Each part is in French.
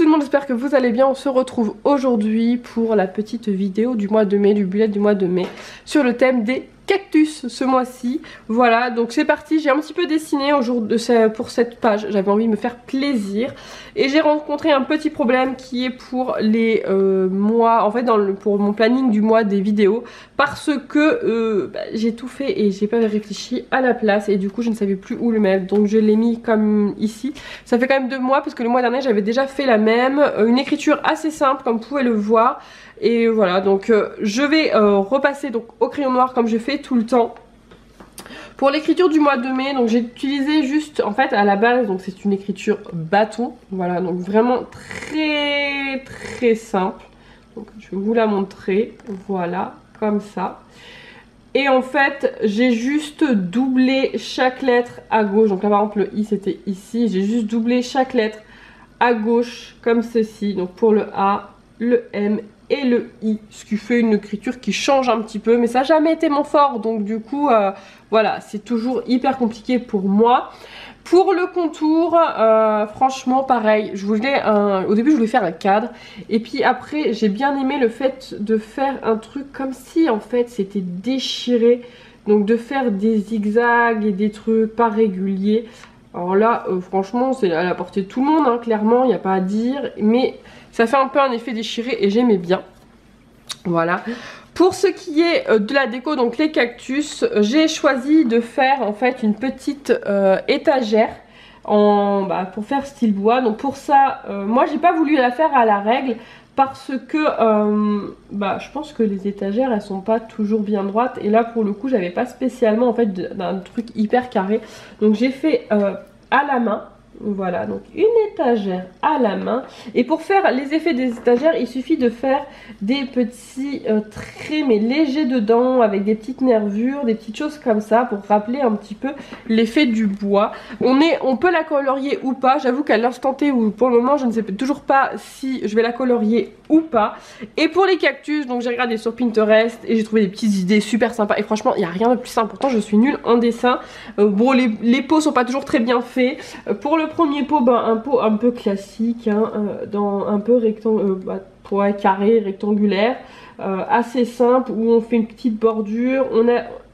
le monde, j'espère que vous allez bien. On se retrouve aujourd'hui pour la petite vidéo du mois de mai, du bullet du mois de mai, sur le thème des cactus ce mois-ci. Voilà, donc c'est parti. J'ai un petit peu dessiné pour cette page. J'avais envie de me faire plaisir. Et j'ai rencontré un petit problème qui est pour les mois, en fait pour mon planning du mois des vidéos. Parce que j'ai tout fait et j'ai pas réfléchi à la place. Et du coup je ne savais plus où le mettre. Donc je l'ai mis comme ici. Ça fait quand même 2 mois parce que le mois dernier j'avais déjà fait la même. Une écriture assez simple comme vous pouvez le voir. Et voilà, donc je vais repasser donc au crayon noir comme je fais tout le temps. Pour l'écriture du mois de mai, donc j'ai utilisé juste, en fait à la base, donc c'est une écriture bâton. Voilà, donc vraiment très simple. Donc je vais vous la montrer, voilà, comme ça. Et en fait, j'ai juste doublé chaque lettre à gauche. Donc là par exemple le I c'était ici, j'ai juste doublé chaque lettre à gauche comme ceci. Donc pour le A, le M et le I, ce qui fait une écriture qui change un petit peu, mais ça n'a jamais été mon fort, donc du coup voilà, c'est toujours hyper compliqué pour moi. Pour le contour, franchement pareil, au début je voulais faire un cadre, et puis après j'ai bien aimé le fait de faire un truc comme si en fait c'était déchiré, donc de faire des zigzags et des trucs pas réguliers. Alors là, franchement, c'est à la portée de tout le monde, hein, clairement, il n'y a pas à dire. Mais ça fait un peu un effet déchiré et j'aimais bien. Voilà. Pour ce qui est de la déco, donc les cactus, j'ai choisi de faire en fait une petite étagère pour faire style bois. Donc pour ça, moi j'ai pas voulu la faire à la règle. Parce que je pense que les étagères elles sont pas toujours bien droites. Et là pour le coup j'avais pas spécialement en fait d'un truc hyper carré. Donc j'ai fait à la main. Voilà, donc une étagère à la main. Et pour faire les effets des étagères, il suffit de faire des petits traits mais légers dedans, avec des petites nervures, des petites choses comme ça, pour rappeler un petit peu l'effet du bois. On peut la colorier ou pas. J'avoue qu'à l'instant T, ou pour le moment je ne sais toujours pas si je vais la colorier ou pas. Et pour les cactus, donc j'ai regardé sur Pinterest et j'ai trouvé des petites idées super sympas. Et franchement il n'y a rien de plus simple. Pourtant je suis nulle en dessin. Bon, les pots sont pas toujours très bien faits. Pour le premier pot, un pot un peu classique, hein, un peu carré, rectangulaire, assez simple, où on fait une petite bordure.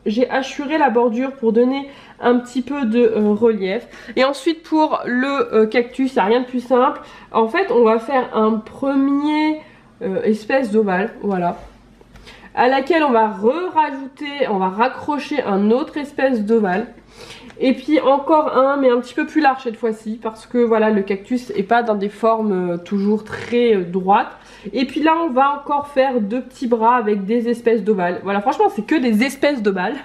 J'ai hachuré la bordure pour donner un petit peu de relief. Et ensuite pour le cactus, il n'y a rien de plus simple. En fait, on va faire un premier espèce d'ovale, voilà, à laquelle on va on va raccrocher un autre espèce d'ovale. Et puis encore un, mais un petit peu plus large cette fois-ci, parce que voilà, le cactus est pas dans des formes toujours très droites. Et puis là on va encore faire 2 petits bras avec des espèces d'ovales. Voilà, franchement c'est que des espèces d'ovales.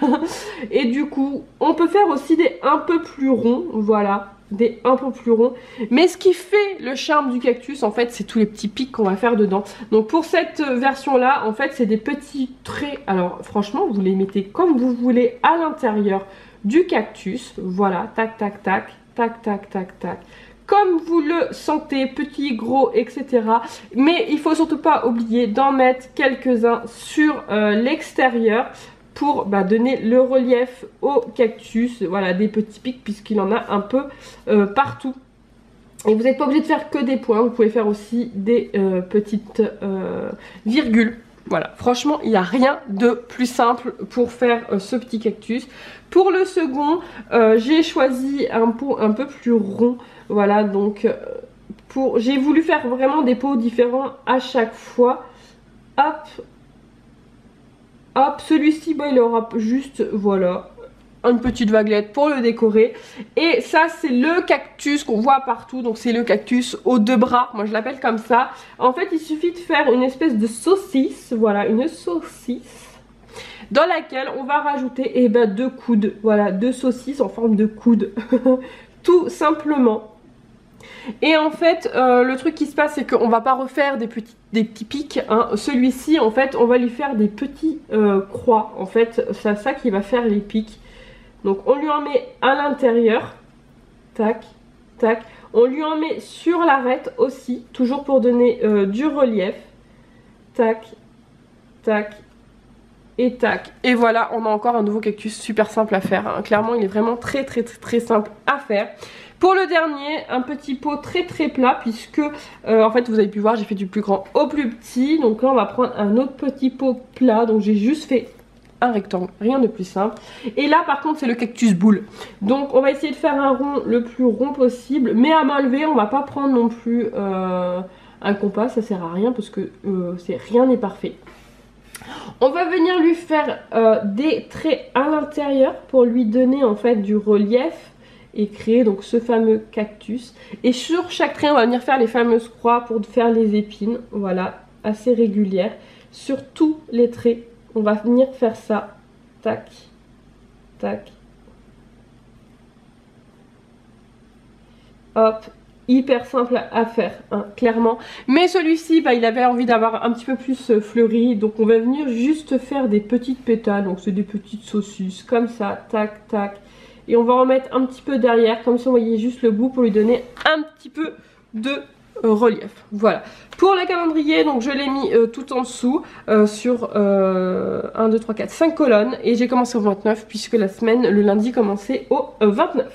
Et du coup on peut faire aussi des un peu plus ronds, voilà, des un peu plus ronds. Mais ce qui fait le charme du cactus en fait, c'est tous les petits pics qu'on va faire dedans. Donc pour cette version là, en fait c'est des petits traits. Alors franchement vous les mettez comme vous voulez à l'intérieur du cactus, voilà, tac tac tac, tac tac tac tac, comme vous le sentez, petit, gros, etc. Mais il faut surtout pas oublier d'en mettre quelques-uns sur l'extérieur pour donner le relief au cactus. Voilà, des petits pics puisqu'il en a un peu partout. Et vous n'êtes pas obligé de faire que des points, vous pouvez faire aussi des petites virgules. Voilà, franchement, il n'y a rien de plus simple pour faire ce petit cactus. Pour le second, j'ai choisi un pot un peu plus rond. Voilà, donc j'ai voulu faire vraiment des pots différents à chaque fois. Hop, hop, celui-ci, il aura juste, voilà, une petite vaguelette pour le décorer. Et ça c'est le cactus qu'on voit partout, donc c'est le cactus aux 2 bras, moi je l'appelle comme ça. En fait il suffit de faire une espèce de saucisse, voilà, une saucisse dans laquelle on va rajouter 2 coudes, voilà, 2 saucisses en forme de coude tout simplement. Et en fait le truc qui se passe c'est qu'on va pas refaire des petits pics, hein. Celui-ci en fait on va lui faire des petits croix, en fait c'est ça qui va faire les pics. Donc on lui en met à l'intérieur, tac, tac. On lui en met sur l'arête aussi, toujours pour donner du relief. Tac, tac et tac. Et voilà, on a encore un nouveau cactus super simple à faire, hein. Clairement, il est vraiment très simple à faire. Pour le dernier, un petit pot très très plat puisque en fait vous avez pu voir j'ai fait du plus grand au plus petit. Donc là on va prendre un autre petit pot plat, donc j'ai juste fait un rectangle, rien de plus simple. Et là par contre c'est le cactus boule. Donc on va essayer de faire un rond le plus rond possible, mais à main levée. On va pas prendre non plus un compas, ça sert à rien parce que rien n'est parfait. On va venir lui faire des traits à l'intérieur pour lui donner en fait du relief et créer donc ce fameux cactus. Et sur chaque trait on va venir faire les fameuses croix pour faire les épines, voilà, assez régulières. Sur tous les traits on va venir faire ça, tac, tac, hop. Hyper simple à faire, hein, clairement. Mais celui-ci, bah, il avait envie d'avoir un petit peu plus fleuri. Donc on va venir juste faire des petites pétales. Donc c'est des petites saucisses, comme ça, tac, tac. Et on va en mettre un petit peu derrière, comme ça vous voyez juste le bout pour lui donner un petit peu de relief. Voilà. Pour le calendrier, donc je l'ai mis tout en dessous sur 1, 2, 3, 4, 5 colonnes. Et j'ai commencé au 29 puisque la semaine, le lundi, commençait au 29.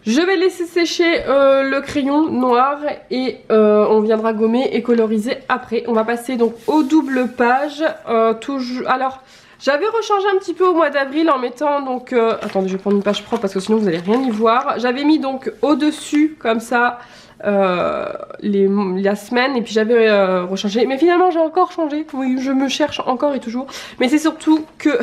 Je vais laisser sécher le crayon noir et on viendra gommer et coloriser après. On va passer donc aux doubles pages. Alors, j'avais rechangé un petit peu au mois d'avril en mettant donc... attendez, je vais prendre une page propre parce que sinon vous n'allez rien y voir. J'avais mis donc au-dessus comme ça la semaine et puis j'avais rechangé. Mais finalement j'ai encore changé. Oui, je me cherche encore et toujours. Mais c'est surtout que...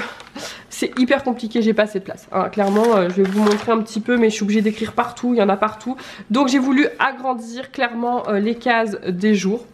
c'est hyper compliqué, j'ai pas assez de place. Hein, clairement, je vais vous montrer un petit peu, mais je suis obligée d'écrire partout, il y en a partout. Donc j'ai voulu agrandir clairement les cases des jours.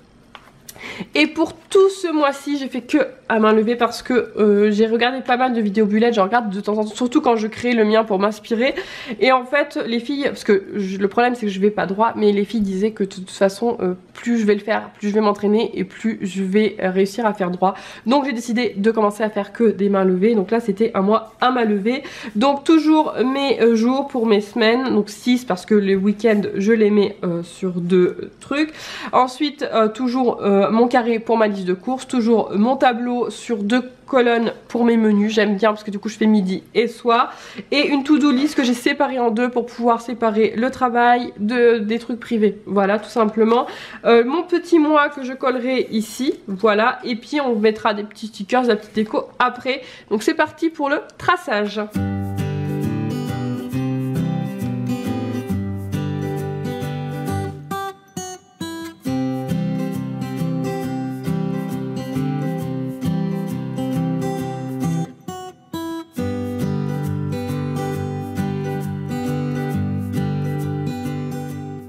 Et pour tout ce mois-ci, j'ai fait que à main levée parce que j'ai regardé pas mal de vidéos bullet. Je regarde de temps en temps, surtout quand je crée le mien pour m'inspirer. Et en fait, les filles, parce que le problème c'est que je vais pas droit, mais les filles disaient que de toute façon, plus je vais le faire, plus je vais m'entraîner et plus je vais réussir à faire droit. Donc j'ai décidé de commencer à faire que des mains levées. Donc là, c'était un mois à main levée. Donc toujours mes jours pour mes semaines. Donc 6 parce que les week-ends, je les mets sur 2 trucs. Ensuite, toujours mon carré pour ma liste de courses, toujours mon tableau sur 2 colonnes pour mes menus, j'aime bien parce que du coup je fais midi et soir, et une to-do list que j'ai séparée en 2 pour pouvoir séparer le travail des trucs privés, voilà tout simplement. Mon petit moi que je collerai ici, voilà, et puis on mettra des petits stickers, de la petite déco après. Donc c'est parti pour le traçage.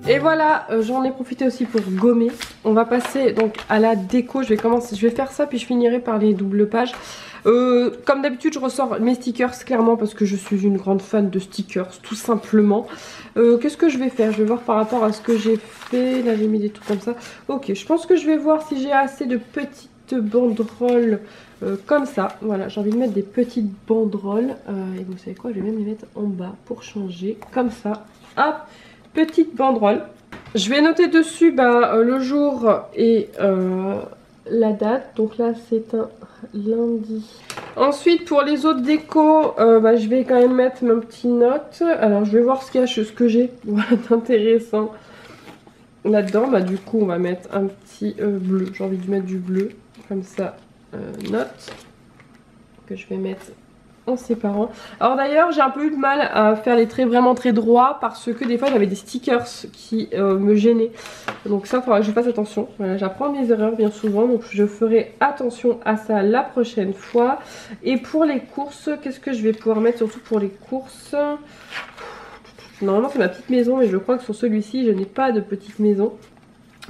Et voilà, j'en ai profité aussi pour gommer. On va passer donc à la déco. Je vais faire ça puis je finirai par les doubles pages. Comme d'habitude, je ressors mes stickers clairement parce que je suis une grande fan de stickers, tout simplement. Qu'est-ce que je vais faire? Je vais voir par rapport à ce que j'ai fait. Là, j'ai mis des trucs comme ça. Ok, je pense que je vais voir si j'ai assez de petites banderoles comme ça. Voilà, j'ai envie de mettre des petites banderoles. Et vous savez quoi? Je vais même les mettre en bas pour changer. Comme ça. Hop! Petite banderole. Je vais noter dessus le jour et la date. Donc là c'est un lundi. Ensuite pour les autres décos, je vais quand même mettre ma petite note. Alors je vais voir ce que j'ai d'intéressant là-dedans. Du coup on va mettre un petit bleu. J'ai envie de mettre du bleu. Comme ça, note. Que je vais mettre en séparant. Alors d'ailleurs j'ai un peu eu de mal à faire les traits vraiment très droits parce que des fois j'avais des stickers qui me gênaient. Donc ça il faudra que je fasse attention. Voilà, j'apprends mes erreurs bien souvent, donc je ferai attention à ça la prochaine fois. Et pour les courses, qu'est-ce que je vais pouvoir mettre surtout pour les courses? Normalement c'est ma petite maison, mais je crois que sur celui-ci je n'ai pas de petite maison.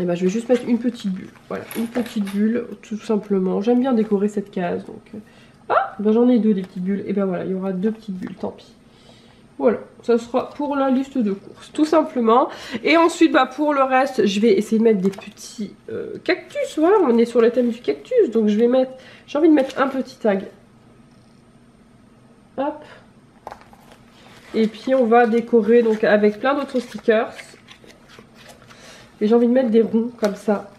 Et je vais juste mettre une petite bulle. Voilà, une petite bulle tout simplement. J'aime bien décorer cette case donc... Ah, j'en ai 2 des petites bulles. Et voilà, il y aura 2 petites bulles, tant pis. Voilà, ça sera pour la liste de courses, tout simplement. Et ensuite, pour le reste, je vais essayer de mettre des petits cactus. Voilà, on est sur le thème du cactus. Donc j'ai envie de mettre un petit tag. Hop. Et puis on va décorer donc avec plein d'autres stickers. Et j'ai envie de mettre des ronds comme ça.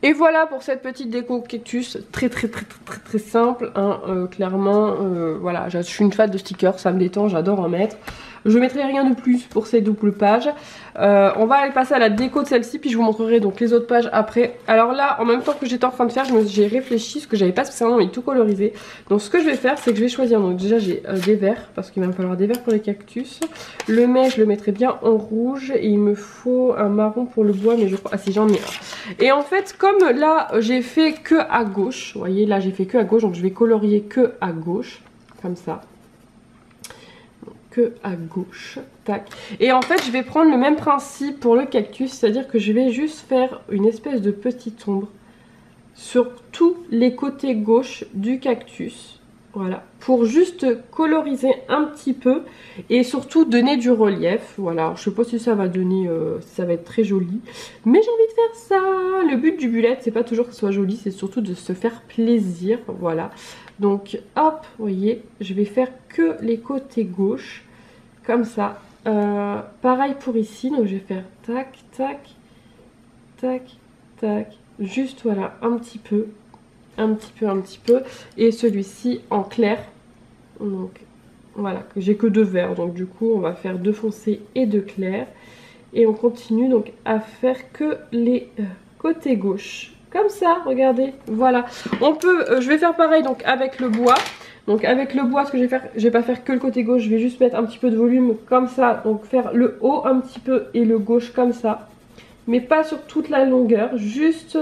Et voilà pour cette petite déco cactus, très simple, hein, clairement, voilà, je suis une fan de stickers, ça me détend, j'adore en mettre. Je mettrai rien de plus pour ces doubles pages. On va aller passer à la déco de celle-ci, puis je vous montrerai donc les autres pages après. Alors là, en même temps que j'étais en train de faire, j'ai réfléchi, parce que j'avais pas spécialement envie de tout coloriser. Donc ce que je vais faire, c'est que je vais choisir, donc déjà j'ai des verts, parce qu'il va me falloir des verts pour les cactus. Le mai, je le mettrai bien en rouge, et il me faut un marron pour le bois, mais je crois... Ah si, j'en ai un. Et en fait, comme là, j'ai fait que à gauche, vous voyez, là j'ai fait que à gauche, donc je vais colorier que à gauche, comme ça. Que à gauche, tac. Et en fait je vais prendre le même principe pour le cactus, c'est à dire que je vais juste faire une espèce de petite ombre sur tous les côtés gauche du cactus, voilà, pour juste coloriser un petit peu et surtout donner du relief. Voilà, alors, je sais pas si ça va donner, si ça va être très joli, mais j'ai envie de faire ça. Le but du bullet, c'est pas toujours que ce soit joli, c'est surtout de se faire plaisir, voilà. Donc hop, vous voyez, je vais faire que les côtés gauche, comme ça. Pareil pour ici, donc je vais faire tac, tac, tac, tac. Juste voilà, un petit peu, un petit peu, un petit peu. Et celui-ci en clair. Donc voilà, j'ai que 2 verts, donc du coup on va faire 2 foncés et 2 clairs. Et on continue donc à faire que les côtés gauche. Comme ça, regardez, voilà. On peut, je vais faire pareil donc avec le bois. Donc avec le bois, ce que je vais faire, je vais pas faire que le côté gauche, je vais juste mettre un petit peu de volume comme ça. Donc faire le haut un petit peu et le gauche comme ça. Mais pas sur toute la longueur, juste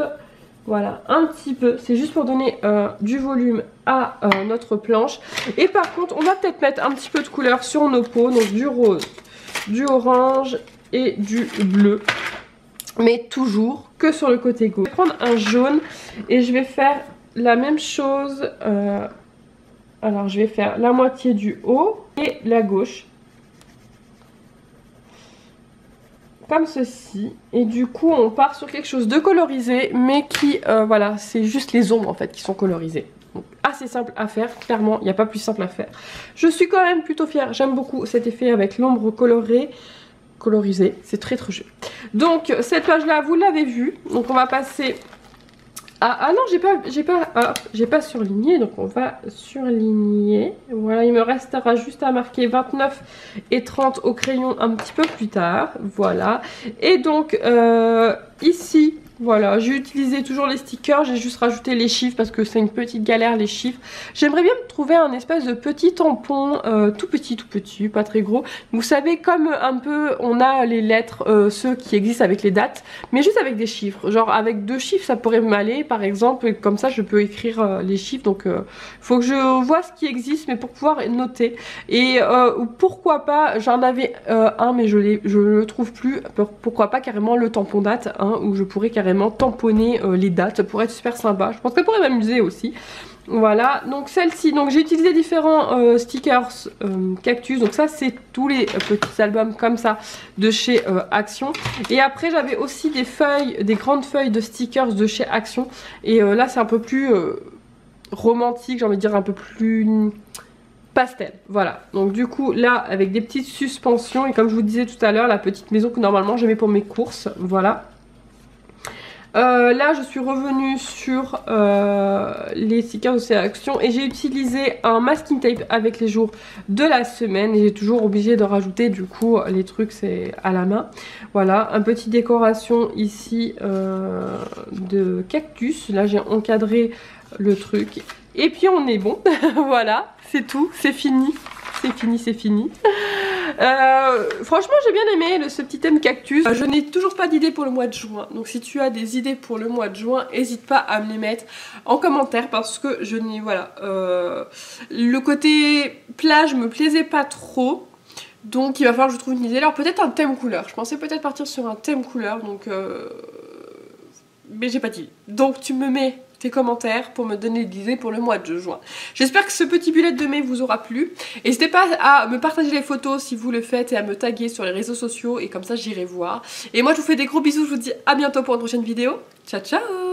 voilà, un petit peu. C'est juste pour donner du volume à notre planche. Et par contre, on va peut-être mettre un petit peu de couleur sur nos peaux. Donc du rose, du orange et du bleu. Mais toujours que sur le côté gauche. Je vais prendre un jaune et je vais faire la même chose. Alors je vais faire la moitié du haut et la gauche. Comme ceci. Et du coup on part sur quelque chose de colorisé. Mais qui, voilà, c'est juste les ombres en fait qui sont colorisées. Donc assez simple à faire, clairement, il n'y a pas plus simple à faire. Je suis quand même plutôt fière, j'aime beaucoup cet effet avec l'ombre colorée. Colorisé, c'est très très joli. Donc cette page là vous l'avez vue, donc on va passer à... Ah non, j'ai pas surligné, donc on va surligner. Voilà, il me restera juste à marquer 29 et 30 au crayon un petit peu plus tard, voilà. Et donc ici, voilà, j'ai utilisé toujours les stickers, j'ai juste rajouté les chiffres parce que c'est une petite galère les chiffres. J'aimerais bien me trouver un espèce de petit tampon, tout petit, pas très gros. Vous savez, comme un peu on a les lettres, ceux qui existent avec les dates, mais juste avec des chiffres. Genre avec 2 chiffres ça pourrait m'aller par exemple, et comme ça je peux écrire les chiffres. Donc faut que je vois ce qui existe, mais pour pouvoir noter. Et pourquoi pas, j'en avais un mais je le trouve plus, pourquoi pas carrément le tampon date, hein, où je pourrais carrément tamponner les dates, ça pourrait être super sympa. Je pense qu'elle pourrait m'amuser aussi. Voilà, donc celle-ci, donc j'ai utilisé différents stickers cactus, donc ça c'est tous les petits albums comme ça de chez Action. Et après j'avais aussi des feuilles, des grandes feuilles de stickers de chez Action. Et là c'est un peu plus romantique, j'ai envie de dire un peu plus pastel, voilà. Donc du coup là avec des petites suspensions, et comme je vous disais tout à l'heure, la petite maison que normalement je mets pour mes courses, voilà. Là je suis revenue sur les stickers de ces actions et j'ai utilisé un masking tape avec les jours de la semaine et j'ai toujours obligé de rajouter du coup les trucs, c'est à la main. Voilà, un petit décoration ici de cactus, là j'ai encadré le truc et puis on est bon. Voilà, c'est tout, c'est fini. C'est fini. Franchement j'ai bien aimé ce petit thème cactus. Je n'ai toujours pas d'idées pour le mois de juin. Donc si tu as des idées pour le mois de juin, n'hésite pas à me les mettre en commentaire. Parce que je n'ai... Voilà. Le côté plage me plaisait pas trop. Donc il va falloir que je trouve une idée. Alors peut-être un thème couleur. Je pensais peut-être partir sur un thème couleur. Donc... Mais j'ai pas dit. Donc tu me mets tes commentaires pour me donner des idées pour le mois de juin. J'espère que ce petit bullet de mai vous aura plu. N'hésitez pas à me partager les photos si vous le faites et à me taguer sur les réseaux sociaux et comme ça j'irai voir. Et moi je vous fais des gros bisous, je vous dis à bientôt pour une prochaine vidéo. Ciao ciao.